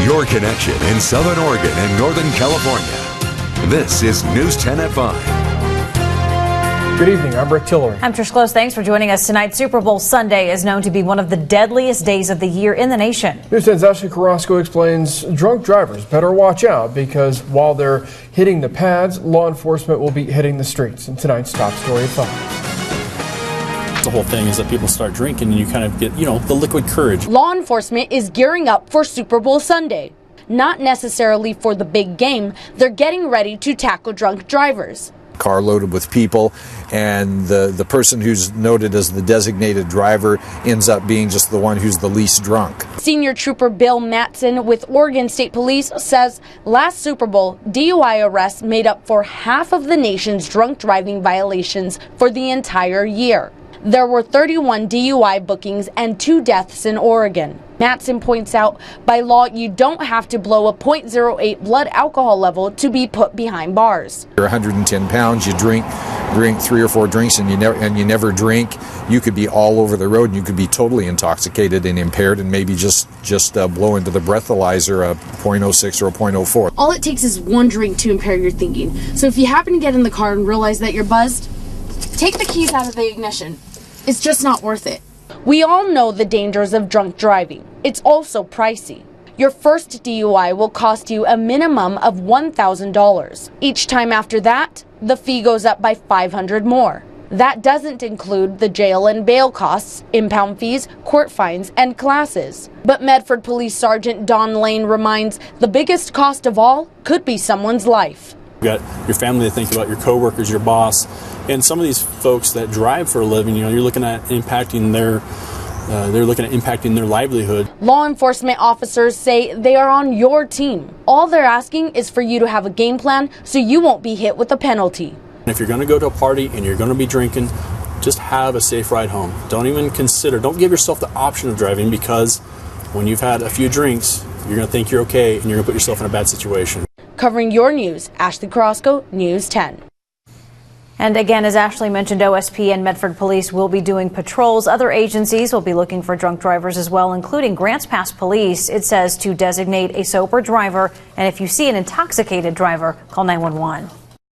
your connection in Southern Oregon and Northern California. This is News 10 at 5. Good evening, I'm Rick Tillery. I'm Trish Close. Thanks for joining us tonight. Super Bowl Sunday is known to be one of the deadliest days of the year in the nation. News 10's Ashley Carrasco explains drunk drivers better watch out because while they're hitting the pads, law enforcement will be hitting the streets. In tonight's top story at 5. The whole thing is that people start drinking and you kind of get, the liquid courage. Law enforcement is gearing up for Super Bowl Sunday. Not necessarily for the big game, they're getting ready to tackle drunk drivers. Car loaded with people, and the person who's noted as the designated driver ends up being just the one who's the least drunk. Senior Trooper Bill Matson with Oregon State Police says last Super Bowl, DUI arrests made up for half of the nation's drunk driving violations for the entire year. There were 31 DUI bookings and 2 deaths in Oregon. Matson points out, by law, you don't have to blow a .08 blood alcohol level to be put behind bars. You're 110 pounds, you drink 3 or 4 drinks and you never drink. You could be all over the road and you could be totally intoxicated and impaired and maybe just blow into the breathalyzer a .06 or a .04. All it takes is one drink to impair your thinking. So if you happen to get in the car and realize that you're buzzed, take the keys out of the ignition. It's just not worth it. We all know the dangers of drunk driving. It's also pricey. Your first DUI will cost you a minimum of $1,000. Each time after that, the fee goes up by $500 more. That doesn't include the jail and bail costs, impound fees, court fines, and classes. But Medford Police Sergeant Don Lane reminds the biggest cost of all could be someone's life. You've got your family to think about, your coworkers, your boss, and some of these folks that drive for a living. You're looking at impacting their livelihood. Law enforcement officers say they are on your team. All they're asking is for you to have a game plan so you won't be hit with a penalty. If you're going to go to a party and you're going to be drinking, just have a safe ride home. Don't give yourself the option of driving, because when you've had a few drinks, you're going to think you're okay and you're going to put yourself in a bad situation. Covering your news, Ashley Carrasco, News 10. And again, as Ashley mentioned, OSP and Medford Police will be doing patrols. Other agencies will be looking for drunk drivers as well, including Grants Pass Police. It says to designate a sober driver, and if you see an intoxicated driver, call 911.